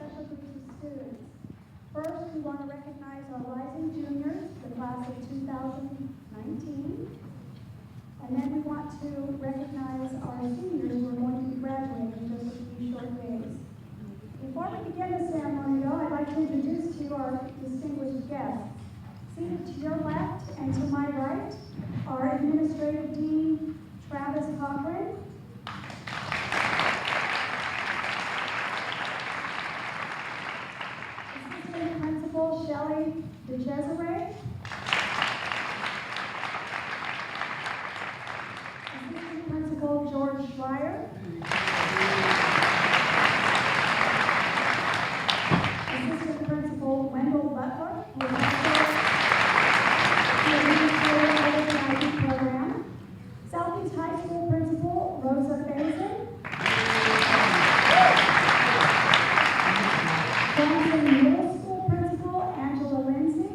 special groups of students. First, we want to recognize our rising juniors, the class of 2019. And then we want to recognize our seniors who are going to be graduating in just a few short days. Before we begin the ceremony, though, I'd like to introduce to you our distinguished guests. Seated to your left and to my right are Administrative Dean Travis Cochran, Assistant Principal Shelley DeCesare, Assistant Principal George Schreier, Assistant Principal Wendell Butler, who is also the Administrator of the IB program, Southeast Highschool Principal Rosa Faison, Johnson Middle School Principal Angela Lindsay,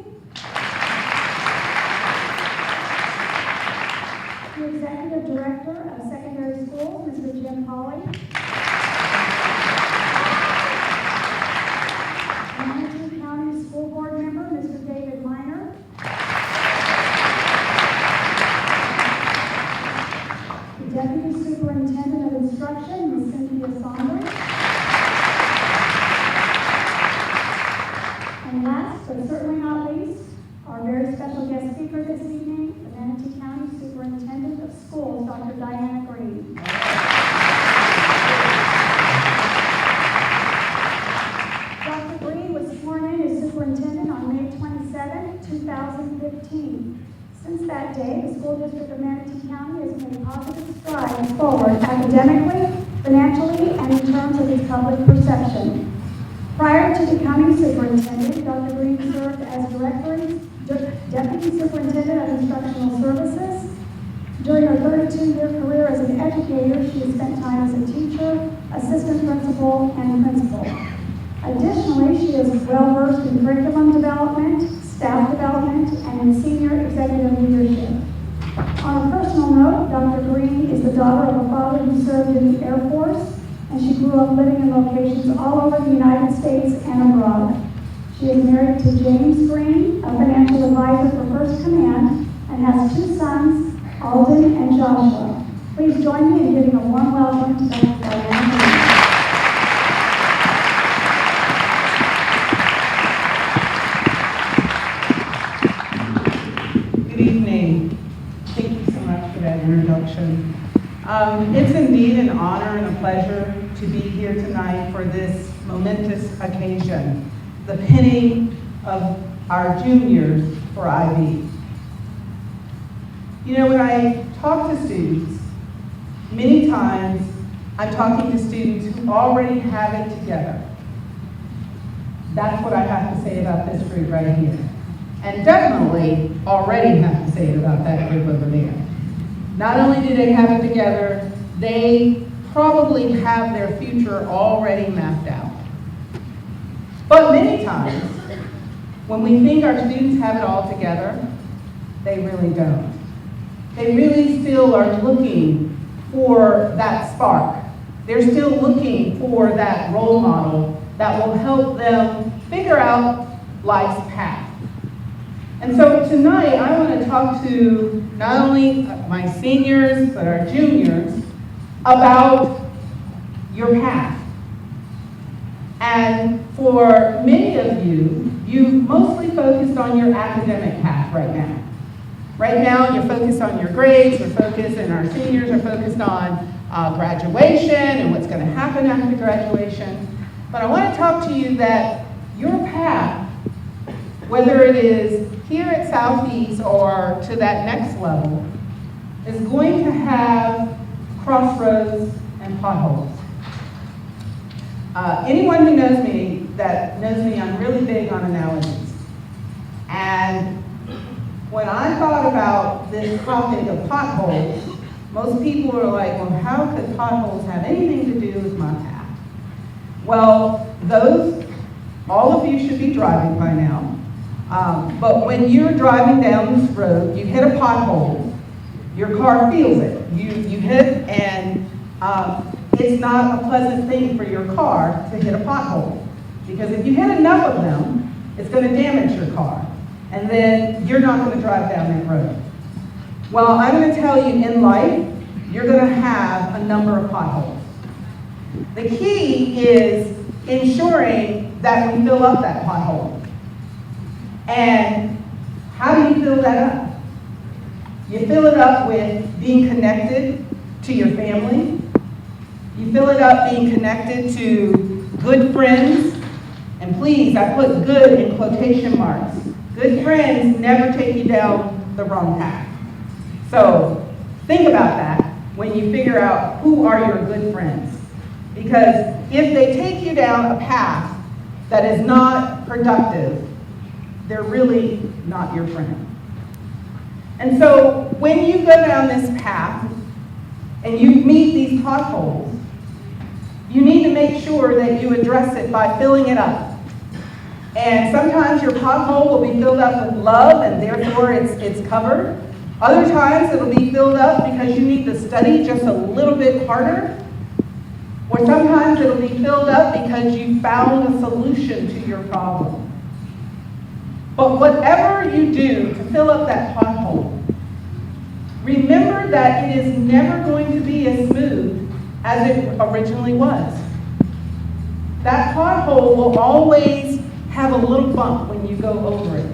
the Executive Director of Secondary Schools, Mr. Jim Hawley, Manatee County School Board Member, Mr. David Miner, the Deputy Superintendent of Instruction, Ms. Cynthia Saunders, and last but certainly not least, our very special guest speaker this evening, the Manatee County Superintendent of Schools, Dr. Diana Green. Dr. Green was sworn in as superintendent on May 27, 2015. Since that day, the school district of Manatee County has made positive strides forward academically, financially, and in terms of its public perception. Prior to becoming superintendent, Dr. Green served as Deputy Superintendent of Instructional Services. During her 32-year career as an educator, she has spent time as a teacher, assistant principal, and principal. Additionally, she is well-versed in curriculum development, staff development, and in senior executive leadership. On a personal note, Dr. Green is the daughter of a father who served in the Air Force, and she grew up living in locations all over the United States and abroad. She is married to James Green, a financial advisor for First Command, and has two sons, Alden and Joshua. Please join me in giving a warm welcome to Dr. Diana Green. Good evening. Thank you so much for that introduction. It's indeed an honor and a pleasure to be here tonight for this momentous occasion, the pinning of our juniors for IB. You know, when I talk to students, many times I'm talking to students who already have it together. That's what I have to say about this group right here. And definitely already have to say it about that group over there. Not only do they have it together, they probably have their future already mapped out. But many times, when we think our students have it all together, they really don't. They really still are looking for that spark. They're still looking for that role model that will help them figure out life's path. And so tonight, I want to talk to not only my seniors, but our juniors about your path. And for many of you, you've mostly focused on your academic path right now. Right now, you're focused on your grades, you're focused, and our seniors are focused on graduation and what's going to happen after graduation. But I want to talk to you that your path, whether it is here at Southeast or to that next level, is going to have crossroads and potholes. Anyone who knows me, I'm really big on analogies. And when I thought about this topic of potholes, most people are like, well, how could potholes have anything to do with my path? Well, all of you should be driving by now. But when you're driving down this road, you hit a pothole, your car feels it. You hit, and it's not a pleasant thing for your car to hit a pothole Because if you hit enough of them, it's going to damage your car. And then you're not going to drive down that road. Well, I'm going to tell you, in life, you're going to have a number of potholes. The key is ensuring that we fill up that pothole. And how do you fill that up? You fill it up with being connected to your family. You fill it up being connected to good friends. And please, I put good in quotation marks. Good friends never take you down the wrong path. So think about that when you figure out who are your good friends. Because if they take you down a path that is not productive, they're really not your friend. And so when you go down this path and you meet these potholes, you need to make sure that you address it by filling it up. And sometimes your pothole will be filled up with love and therefore it's covered. Other times it'll be filled up because you need to study just a little bit harder. Or sometimes it'll be filled up because you found a solution to your problem. But whatever you do to fill up that pothole, remember that it is never going to be as smooth as it originally was. That pothole will always have a little bump when you go over it.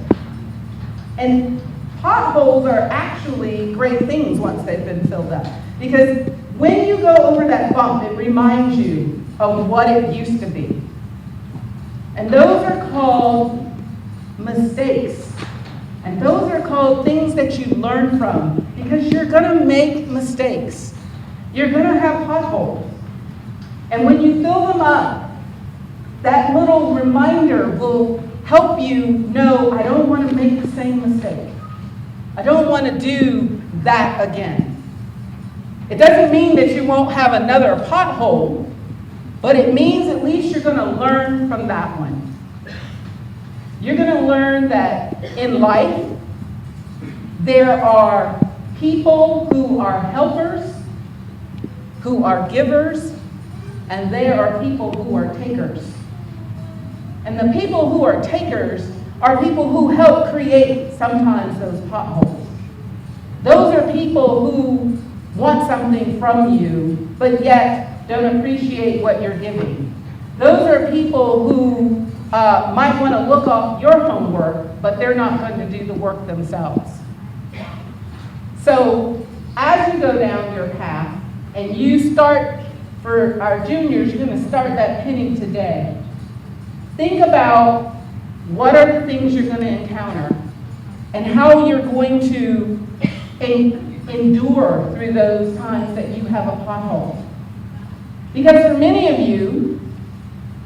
And potholes are actually great things once they've been filled up. Because when you go over that bump, it reminds you of what it used to be. And those are called mistakes. And those are called things that you learn from, because you're going to make mistakes. You're going to have potholes. And when you fill them up, that little reminder will help you know, I don't want to make the same mistake. I don't want to do that again. It doesn't mean that you won't have another pothole, but it means at least you're going to learn from that one. You're going to learn that in life, there are people who are helpers, who are givers, and there are people who are takers. And the people who are takers are people who help create sometimes those potholes. Those are people who want something from you, but yet don't appreciate what you're giving. Those are people who might want to look off your homework, but they're not going to do the work themselves. So as you go down your path, and you start, for our juniors, you're going to start that pinning today. Think about what are the things you're going to encounter and how you're going to endure through those times that you have a pothole. Because for many of you,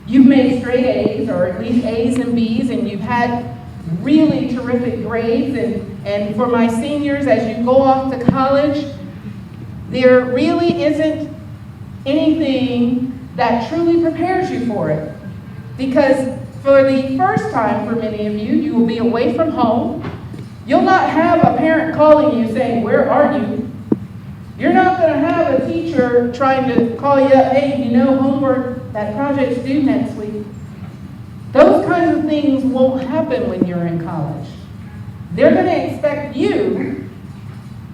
you've made straight A's, or at least A's and B's, and you've had really terrific grades. And for my seniors, as you go off to college, there really isn't anything that truly prepares you for it. Because for the first time for many of you, you will be away from home. You'll not have a parent calling you saying, where are you? You're not going to have a teacher trying to call you up, hey, you know, homework, that project's due next week. Those kinds of things won't happen when you're in college. They're going to expect you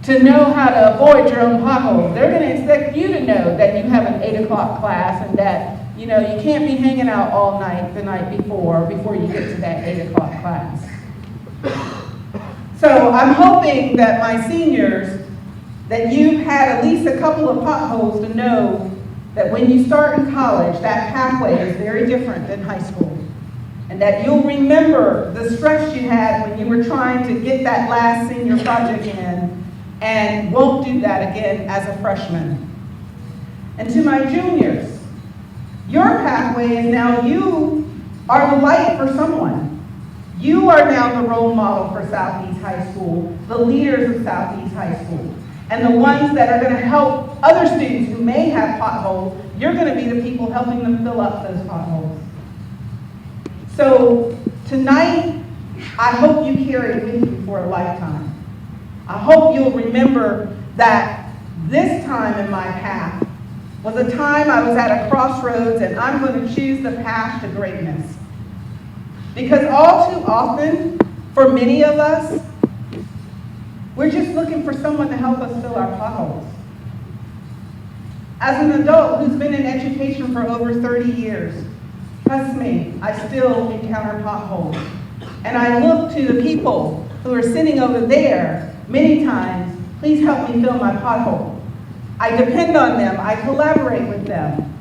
to know how to avoid your own potholes. They're going to expect you to know that you have an 8 o'clock class and that, you know, you can't be hanging out all night the night before you get to that 8 o'clock class. So I'm hoping that my seniors, that you've had at least a couple of potholes to know that when you start in college, that pathway is very different than high school. And that you'll remember the stress you had when you were trying to get that last senior project in, and won't do that again as a freshman. And to my juniors, your pathway is now you are the light for someone. You are now the role model for Southeast High School, the leaders of Southeast High School, and the ones that are going to help other students who may have potholes. You're going to be the people helping them fill up those potholes. So tonight, I hope you carry it with you for a lifetime. I hope you'll remember that this time in my path was a time I was at a crossroads, and I'm going to choose the path to greatness. Because all too often, for many of us, we're just looking for someone to help us fill our potholes. As an adult who's been in education for over 30 years, trust me, I still encounter potholes. And I look to the people who are sitting over there many times, please help me fill my pothole. I depend on them, I collaborate with them.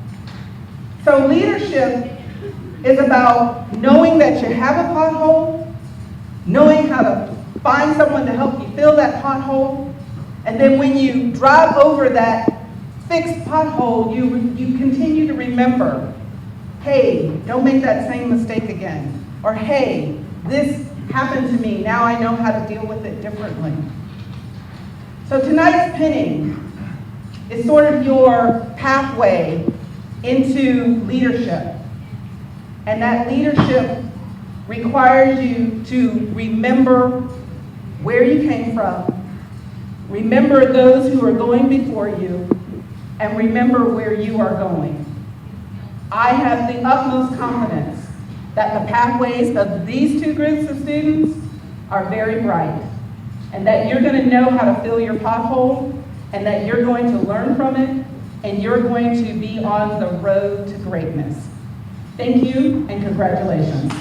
So leadership is about knowing that you have a pothole, knowing how to find someone to help you fill that pothole, and then when you drive over that fixed pothole, you continue to remember, hey, don't make that same mistake again. Or hey, this happened to me, now I know how to deal with it differently. So tonight's pinning is sort of your pathway into leadership. And that leadership requires you to remember where you came from, remember those who are going before you, and remember where you are going. I have the utmost confidence that the pathways of these two groups of students are very bright, and that you're going to know how to fill your pothole, and that you're going to learn from it, and you're going to be on the road to greatness. Thank you, and congratulations.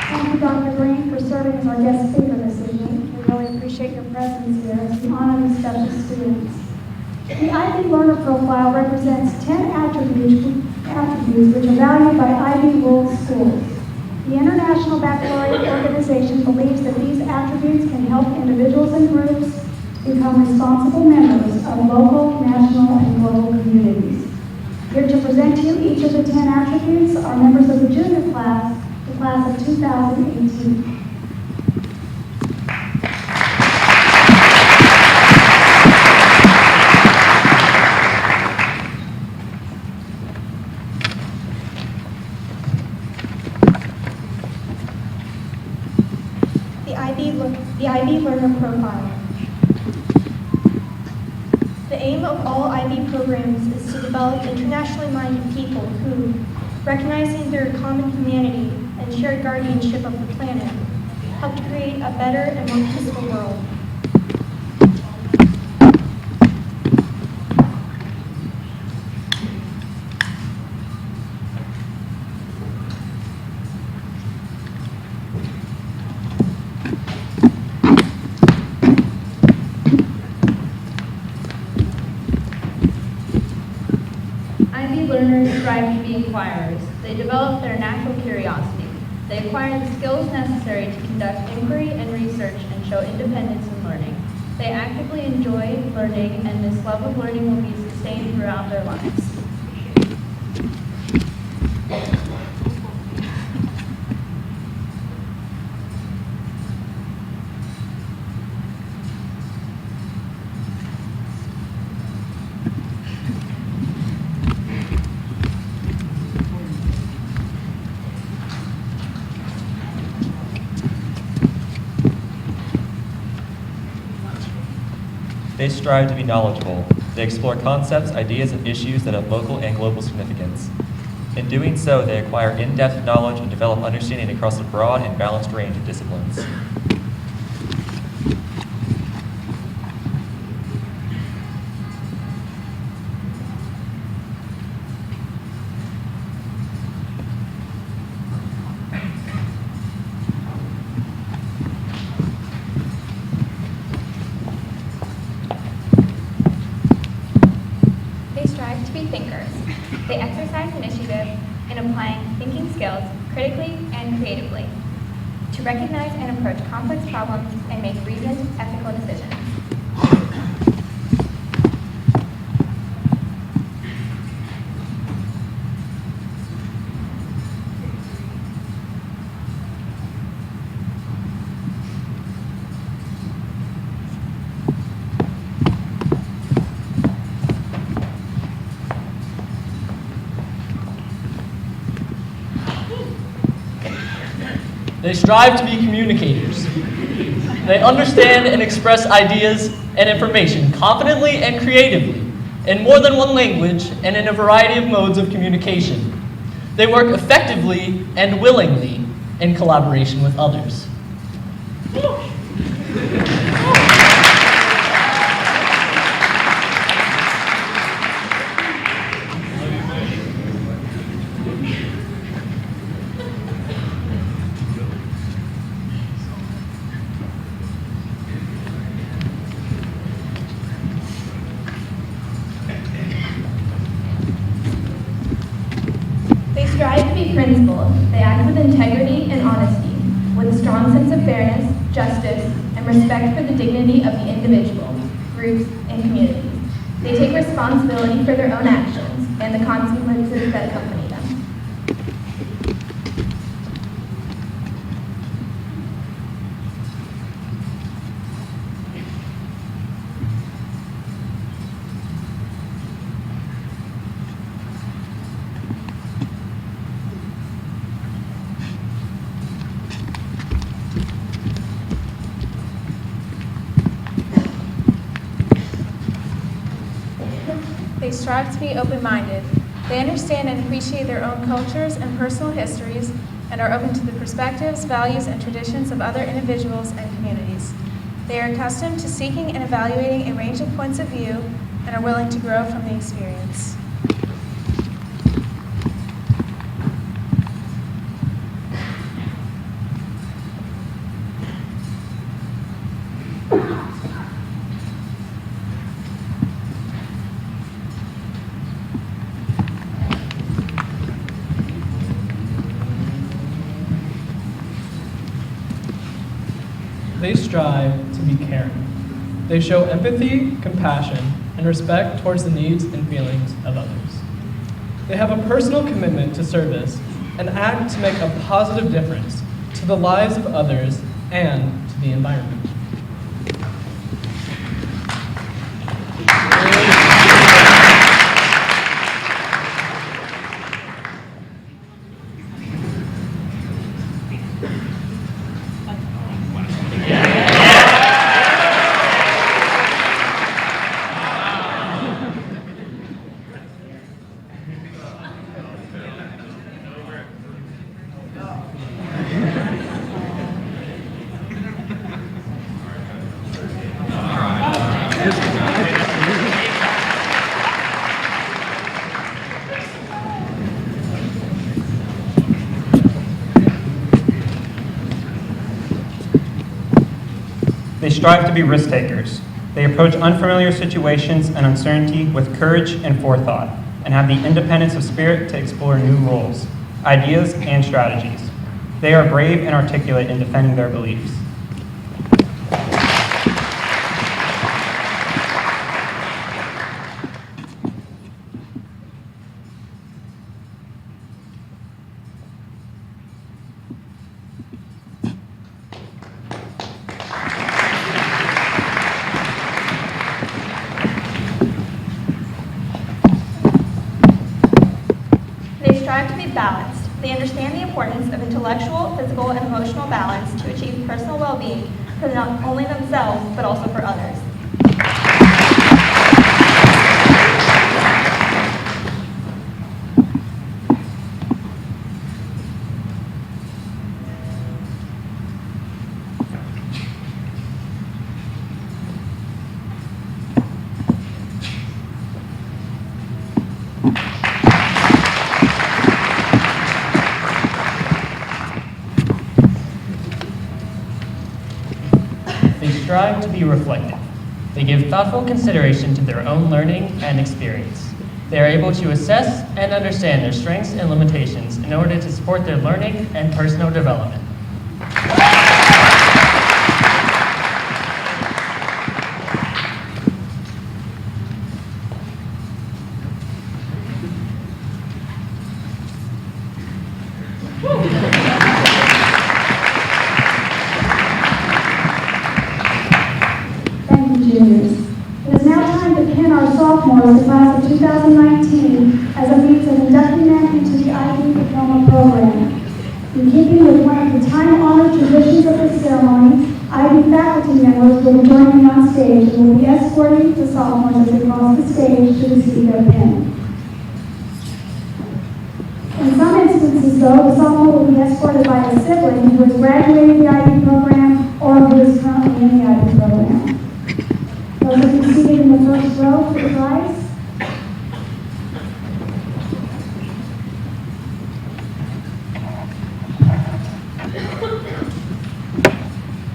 Thank you, Dr. Green, for serving as our guest speaker this evening. We really appreciate your presence here as we honor these special students. The IB Learner Profile represents 10 attributes which are valued by IB World Schools. The International Baccalaureate Organization believes that these attributes can help individuals and groups become responsible members of local, national, and global communities. Here to present to you each of the 10 attributes are members of the junior class, the class of 2018. The IB Learner Profile. The aim of all IB programs is to develop internationally minded people who, recognizing their common humanity and shared guardianship of the planet, help to create a better and more peaceful world. Learners strive to be inquirers. They develop their natural curiosity. They acquire the skills necessary to conduct inquiry and research and show independence in learning. They actively enjoy learning, and this love of learning will be sustained throughout their lives. They strive to be knowledgeable. They explore concepts, ideas, and issues that have local and global significance. In doing so, they acquire in-depth knowledge and develop understanding across a broad and balanced range of disciplines. They exercise initiative in applying thinking skills critically and creatively to recognize and approach complex problems and make reasoned, ethical decisions. They strive to be communicators. They understand and express ideas and information confidently and creatively in more than one language and in a variety of modes of communication. They work effectively and willingly in collaboration with others. They strive to be principled. They act with integrity and honesty, with a strong sense of fairness, justice, and respect for the dignity of the individual, groups, and communities. They take responsibility for their own actions and the consequences that accompany them. They strive to be open-minded. They understand and appreciate their own cultures and personal histories and are open to the perspectives, values, and traditions of other individuals and communities. They are accustomed to seeking and evaluating a range of points of view and are willing to grow from the experience. They strive to be caring. They show empathy, compassion, and respect towards the needs and feelings of others. They have a personal commitment to service and act to make a positive difference to the lives of others and to the environment. They strive to be risk takers. They approach unfamiliar situations and uncertainty with courage and forethought, and have the independence of spirit to explore new roles, ideas, and strategies. They are brave and articulate in defending their beliefs. They strive to be balanced. They understand the importance of intellectual, physical, and emotional balance to achieve personal well-being for not only themselves, but also for others. They strive to be reflective. They give thoughtful consideration to their own learning and experience. They are able to assess and understand their strengths and limitations in order to support their learning and personal development. Thank you, juniors. It is now time to pin our sophomores, the class of 2019, as a means of inducting them into the IB Diploma Program. In keeping with one of the time-honored traditions of this ceremony, IB faculty members will join me on stage and will be escorting the sophomores as they cross the stage to receive their pin. In some instances, though, the sophomore will be escorted by a sibling who has graduated the IB program or who is currently in the IB program. Those will be seated in the first row for the prize.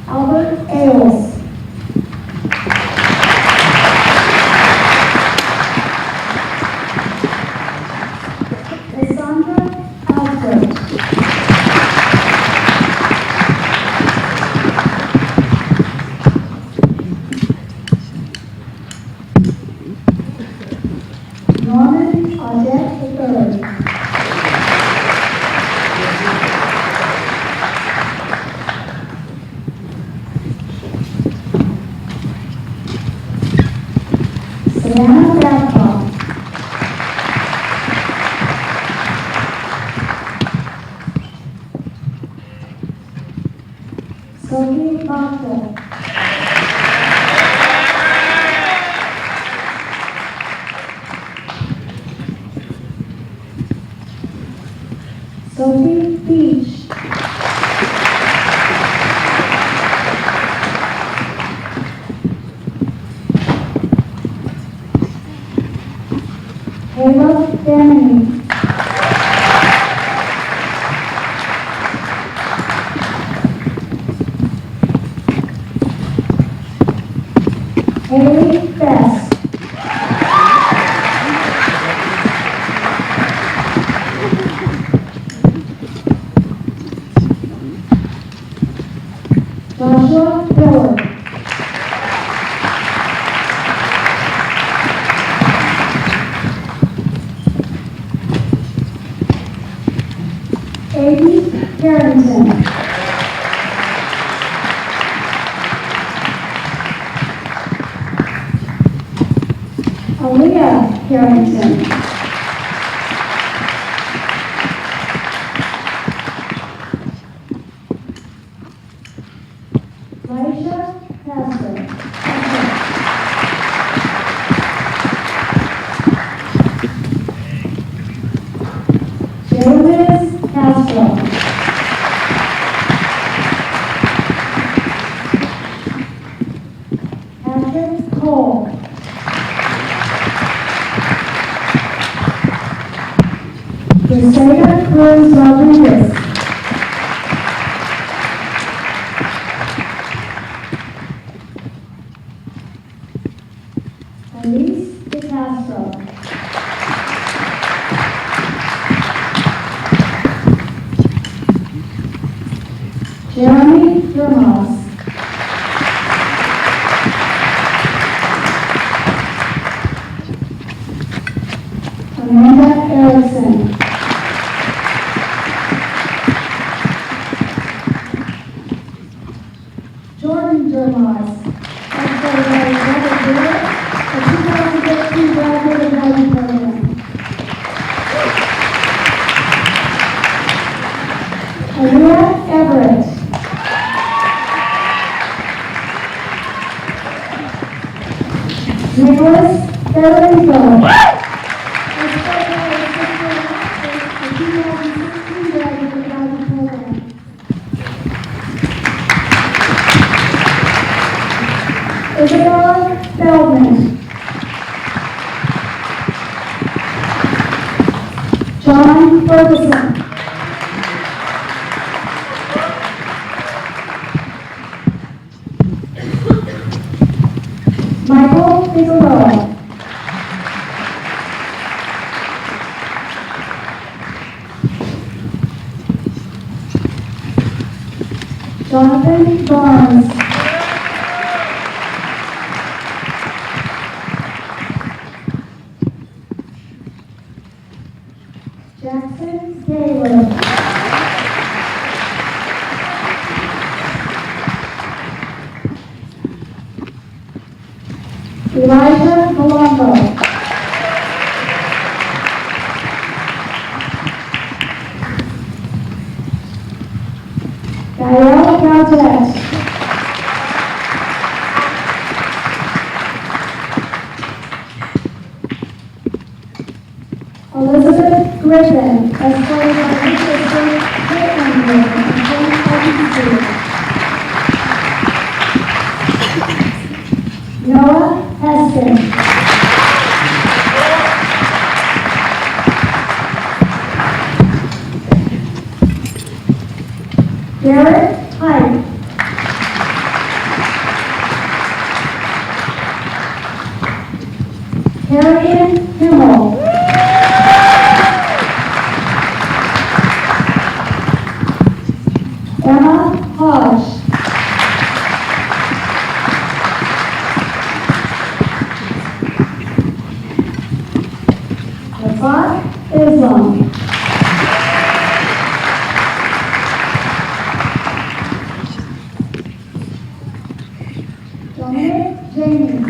Albert Ailes. Cassandra Albert. Norman Audette III. Savannah Babcock. Sophie Bachta. Sophie Beach. Caleb Benny. Haley Best. Joshua Hillard. Aiden Carrington. Aaliyah Carrington. Laisha Pastor. Jeremiah Castro. Patrick Cole. Crusader Cruz Rodriguez. Elise De Castro. Jeremy Durmas. Amanda Erickson. Jordan Durmas. A 2015 graduate writing program. Aaliyah Everett. Nicholas Federico. Isabella Feldman. John Ferguson. Michael Figueroa. Jonathan Barnes. Jackson Taylor. Elijah Malongo. Gael Gaudet. Elizabeth Griffin, escorted by her sister, Caitlin Griffin, and James Hutchinson. Noah Heston. Garrett Hyde. Harriet Himmel. Emma Hodge. Rafat Islam. Dominic Jamie.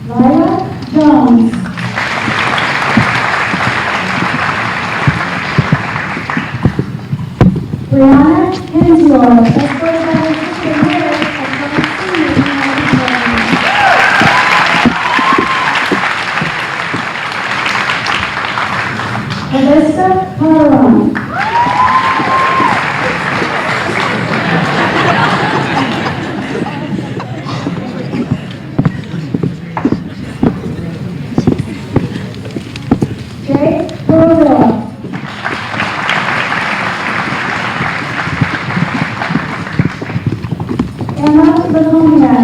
Lila Jones. Brianna Henslow, escorted by her sister Mary of Tennessee United States. Alyssa Calderon. Jake Burville. Emma Laconia.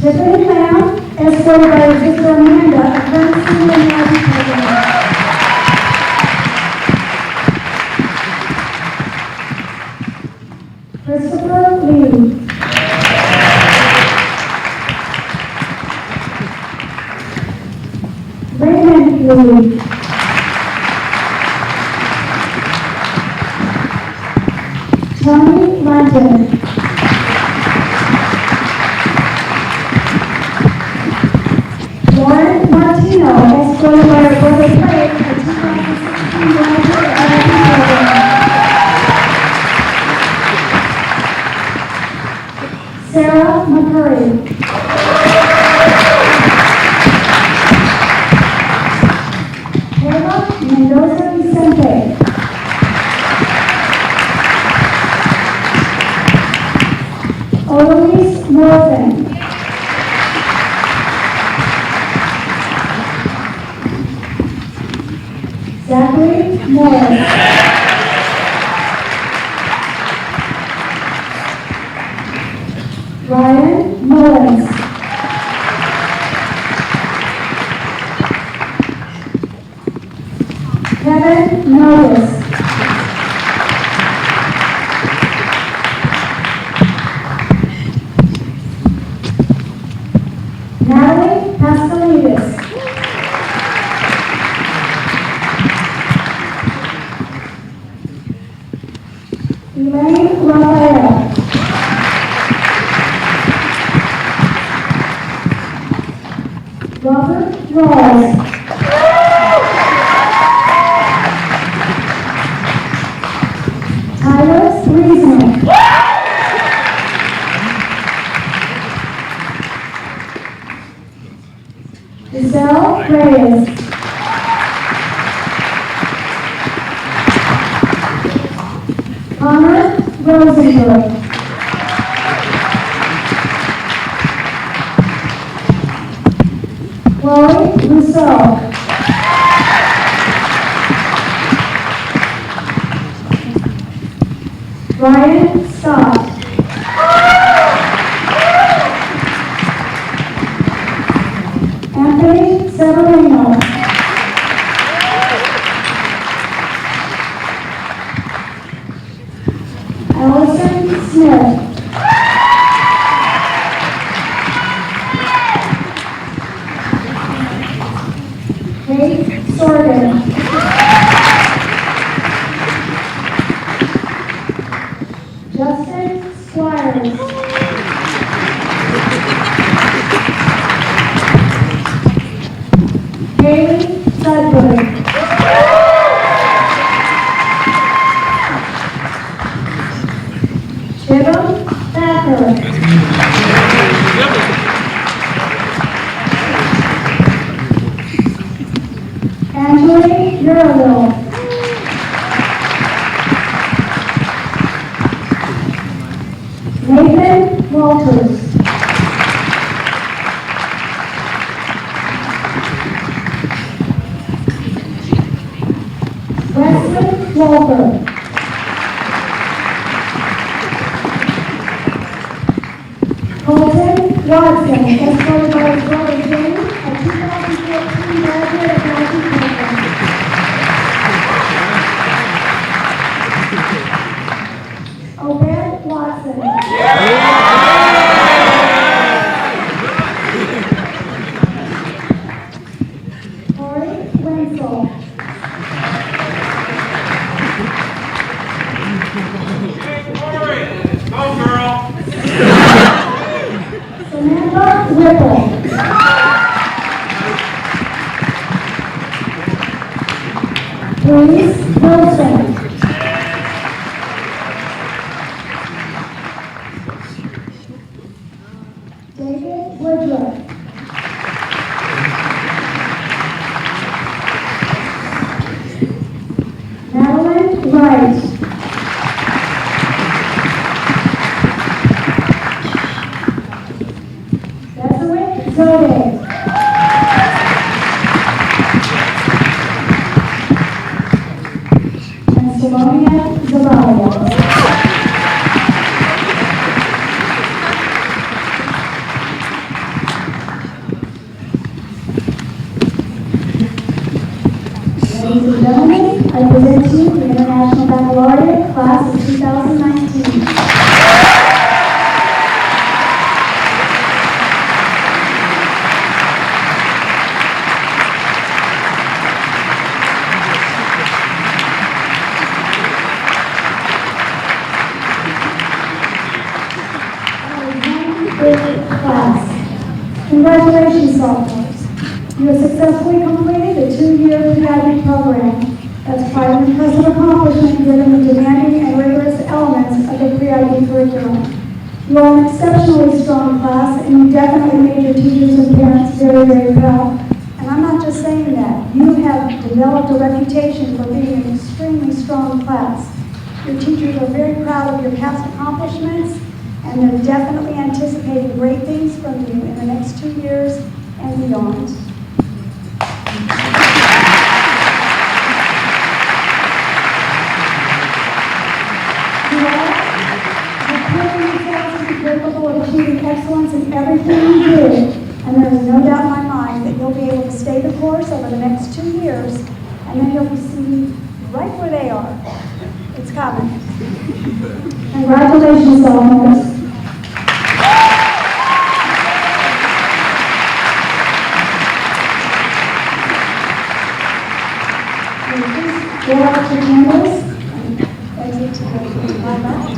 Tiffany Lamb, escorted by her sister Amanda of Tennessee United States. Christopher Lee. Raymond Lee. Tony London. Lauren Martino, escorted by her brother Craig for 2016 graduate program. Sarah McCurry. Kayla Mendoza Vicente. Eloise Morgan. Zachary Morris. Ryan Mullins. Kevin Notice. Natalie Pascalidis. Elaine Raphael. Robert Rawls. Tyler Reasoner. Giselle Reyes. Connor Rosenberg. Chloe Rousseau. Ryan Scott. Anthony Severino. Allison Smith. Kate Sorgan. Justin Squires. Haley Sudbury. Murrayville. Nathan Walters. Wesley Walter. Colton Watson, escorted by his brother James, a 2014 graduate of Matthew Campus. Obed Watson. Corey Wenzel. Samantha Whipple. Reese Wilson. David Woodruff. Madeline Wright. Desiree Zode. And Salonia Zavalia. Ladies and gentlemen, I present to you the International Baccalaureate Class of 2019. Class. Congratulations, sophomores. You have successfully completed the 2-year PIB program. That's quite an impressive accomplishment given the demanding and rigorous elements of the PIB curriculum. You are an exceptionally strong class, and you definitely made your teachers and parents very, very proud. And I'm not just saying that. You have developed a reputation for being an extremely strong class. Your teachers are very proud of your past accomplishments, and they're definitely anticipating great things from you in the next 2 years and beyond. You all have proven yourselves to be capable of achieving excellence in everything you do, and there is no doubt in my mind that you'll be able to stay the course over the next 2 years, and then you'll be sitting right where they are. It's coming. Congratulations, sophomores. Go out your candles and exit to the library.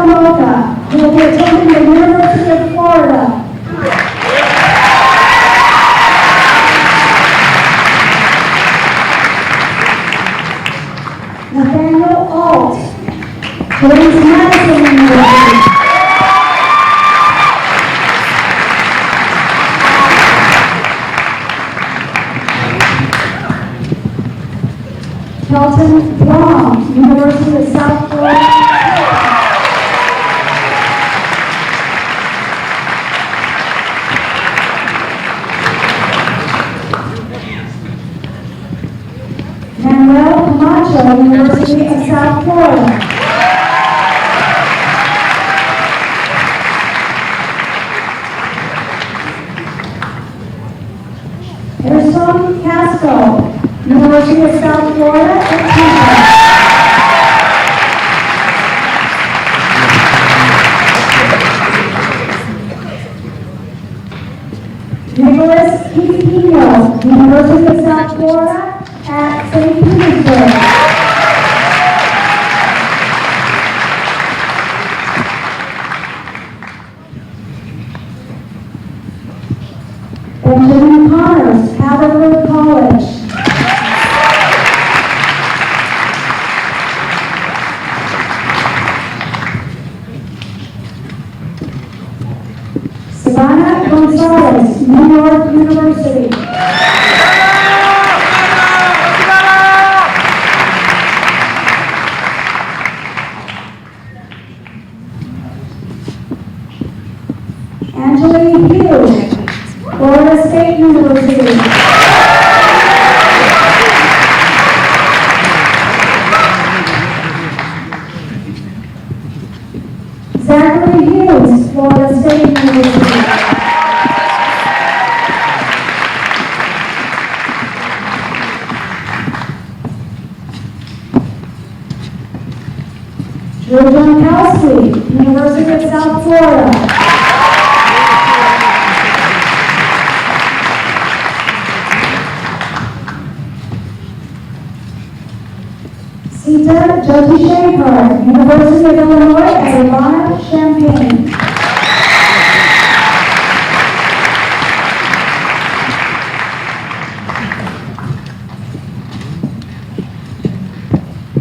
Mocha, who will be attending the University of Florida. Nathaniel Alt, James Madison University. Kelton Blom, University of South Florida. Manuel Camacho, University of South Florida. Erson Castro, University of South Florida at Tampa. Nicholas Quintino, University of South Florida at St. Petersburg. Benjamin Connors, Haverford College. Savannah Gonzalez, New York University. Angeline Hughes, Florida State University. Zachary Hughes, Florida State University. Drew Gronkowski, University of South Florida. Sita Jyoti Shankar, University of Illinois at Urbana-Champaign.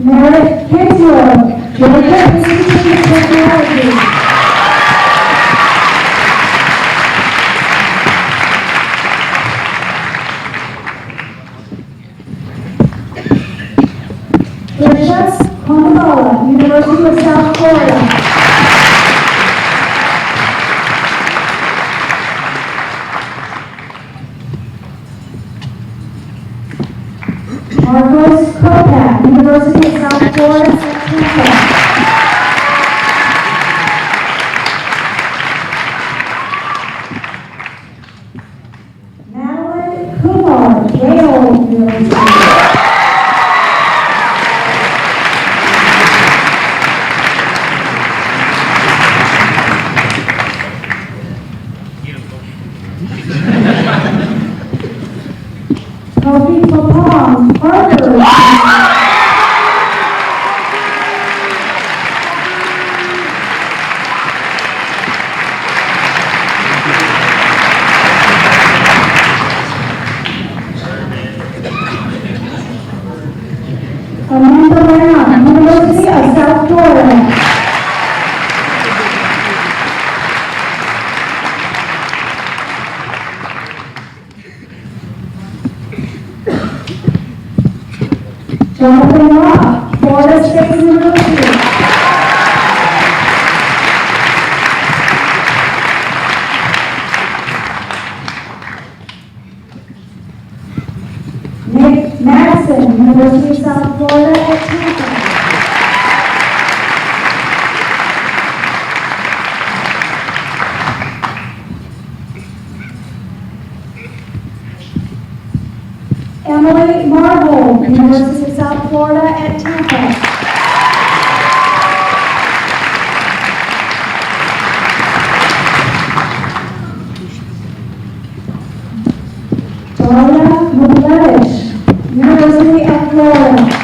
Meredith Kinsler, Georgia Institute of Technology. Precious Kondabala, University of South Florida. Marcos Kopak, University of South Florida, Tampa. Madeline Kumar, Yale University. Kofi Papam, Harvard. Amanda Lamb, University of South Florida. Jonathan Rock, Florida State University. Nick Madison, University of South Florida at Tampa. Emily Marble, University of South Florida at Tampa. Daria Mugledich, University of Florida.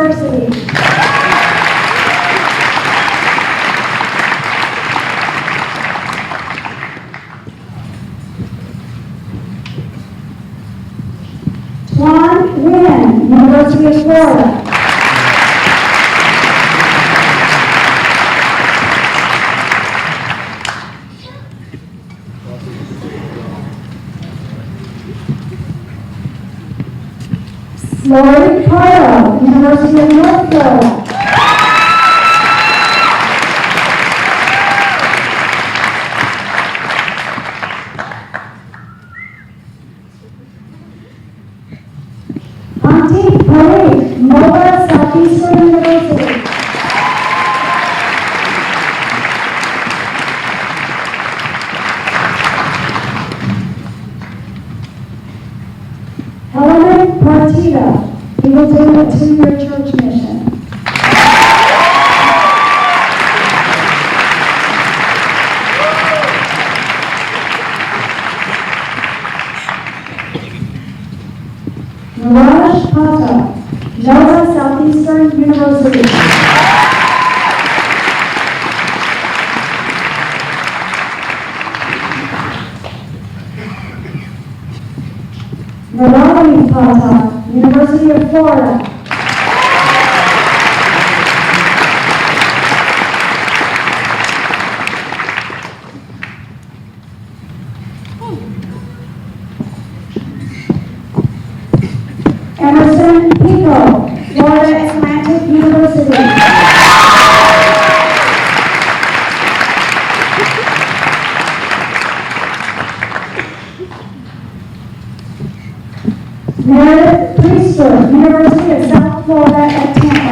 University. Juan Wynn, University of Florida. Lori Carlo, University of North Florida. Auntie Parade, Nova Southeast University. Helen Partida, we will do a 2-year church mission. Mirage Pata, Nova Southeastern University. Mirage Pata, University of Florida. Emerson Pico, Florida Atlantic University. Meredith Priester, University of South Florida at Tampa.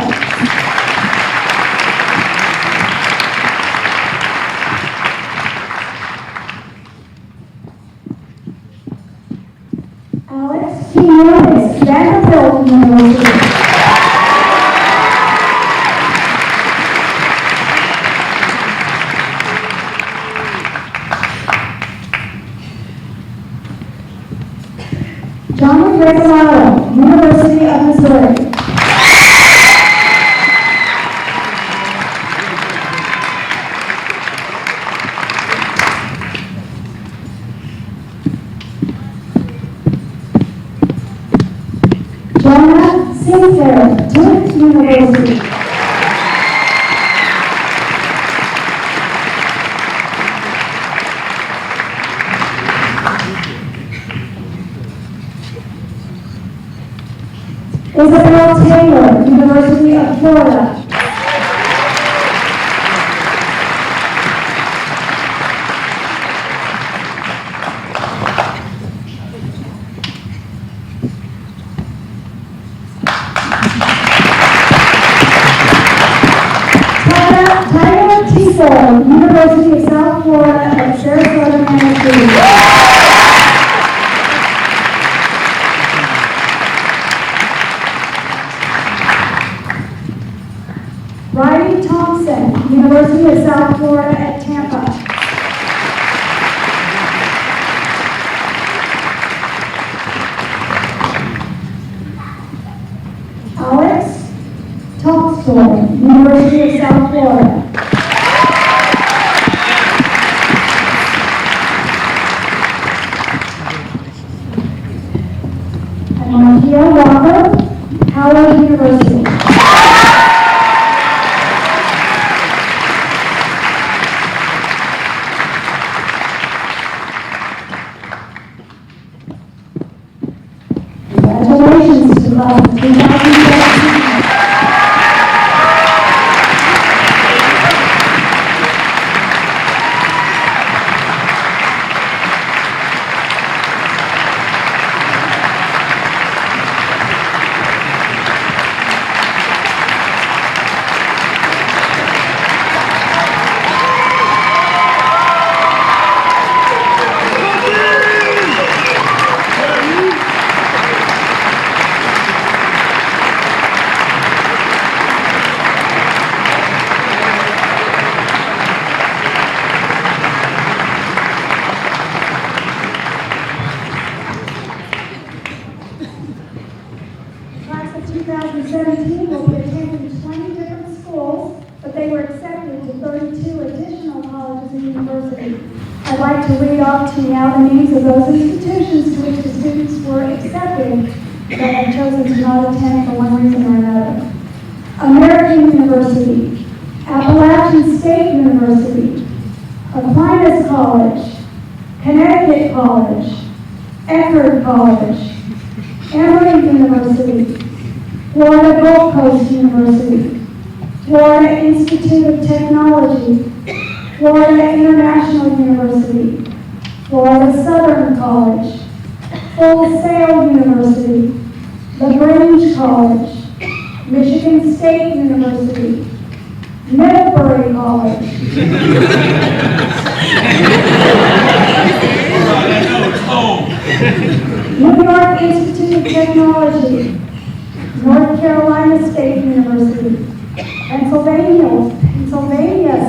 Alex Quinones, Vanderbilt University. John Regalado, University of Missouri. Jonah Sinclair, Duke University. Isabel Taylor, University of Florida. Tyler Tiso, University of South Florida at Sarasota, Manistee. University. I'd like to read off to you now the names of those institutions to which the students were accepted that have chosen to not attend for one reason or another. American University, Appalachian State University, Aquinas College, Connecticut College, Eckerd College, Emory University, Florida Gulf Coast University, Florida Institute of Technology, Florida International University, Florida Southern College, Full Sail University, LaGrange College, Michigan State University, Middlebury College, New York Institute of Technology, North Carolina State University, Pennsylvania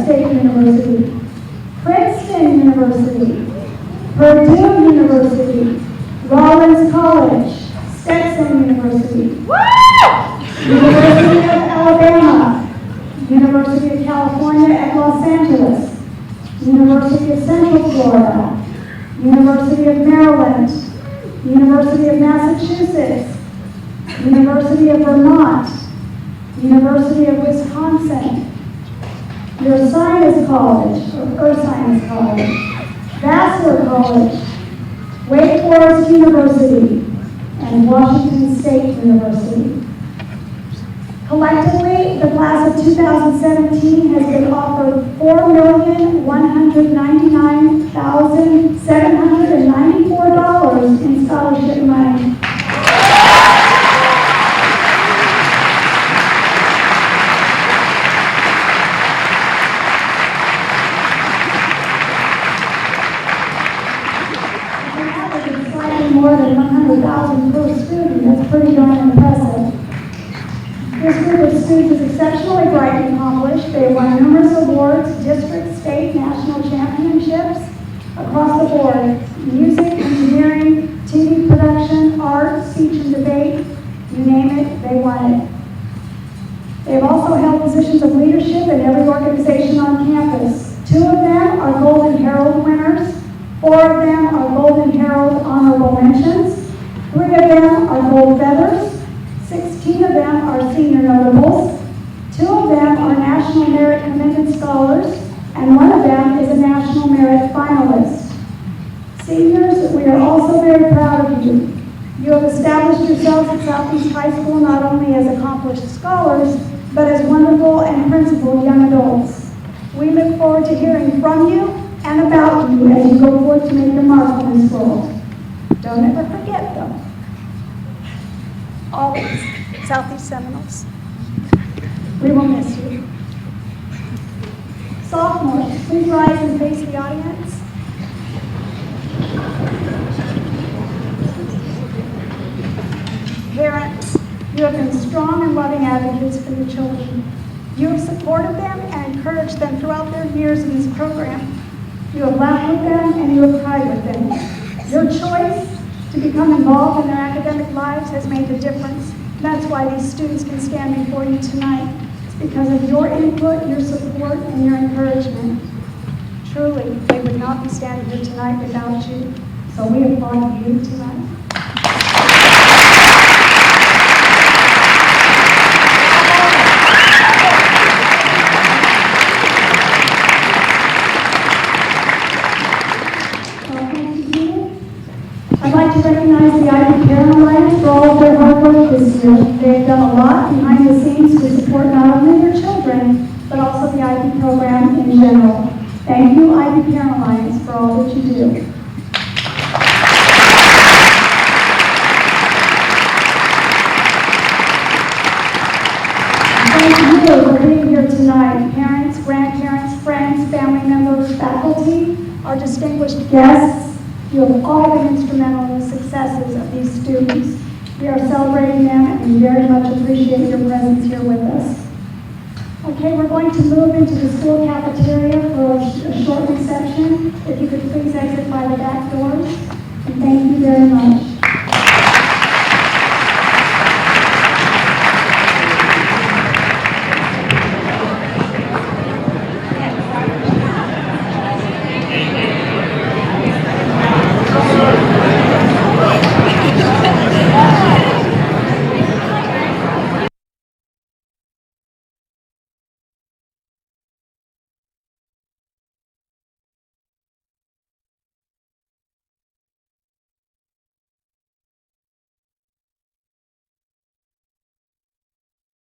State University, Princeton University, Purdue University, Rollins College, Stetson University, University of Alabama, University of California at Los Angeles, University of Central Florida, University of Maryland, University of Massachusetts, University of Vermont, University of Wisconsin, Ursinus College, Vassar College, Wake Forest University, and Washington State University. Collectively, the class of 2017 has been offered $4,199,794 in scholarship money. More than 100,000 per student. That's pretty darn impressive. This group of students is exceptionally bright and accomplished. They won numerous awards, district, state, national championships across the board. Music, engineering, TV production, art, speech and debate, you name it, they won it. They have also held positions of leadership in every organization on campus. 2 of them are Golden Herald winners. 4 of them are Golden Herald honorable mentions. 3 of them are gold feathers. 16 of them are senior notables. 2 of them are National Merit Commended Scholars, and 1 of them is a National Merit Finalist. Seniors, we are also very proud of you. You have established yourselves at Southeast High School not only as accomplished scholars, but as wonderful and principled young adults. We look forward to hearing from you and about you as you go forth to make your mark on this world. Don't ever forget them. Always, Southeast Seminoles. We will miss you. Sophomores, please rise and face the audience. Parents, you have been strong and loving advocates for your children. You have supported them and encouraged them throughout their years in this program. You have laughed with them and you have cried with them. Your choice to become involved in their academic lives has made the difference. That's why these students can stand before you tonight. It's because of your input, your support, and your encouragement. Truly, they would not be standing here tonight without you. So we applaud you tonight. I'd like to recognize the IB Parent Alliance for all of their hard work this year. They've done a lot behind the scenes to support not only their children, but also the IB program in general. Thank you, IB Parent Alliance, for all that you do. Thank you for being here tonight. Parents, grandparents, friends, family members, faculty, our distinguished guests. You have all been instrumental in the successes of these students. We are celebrating them and we very much appreciate your presence here with us. Okay, we're going to move into the school cafeteria for a short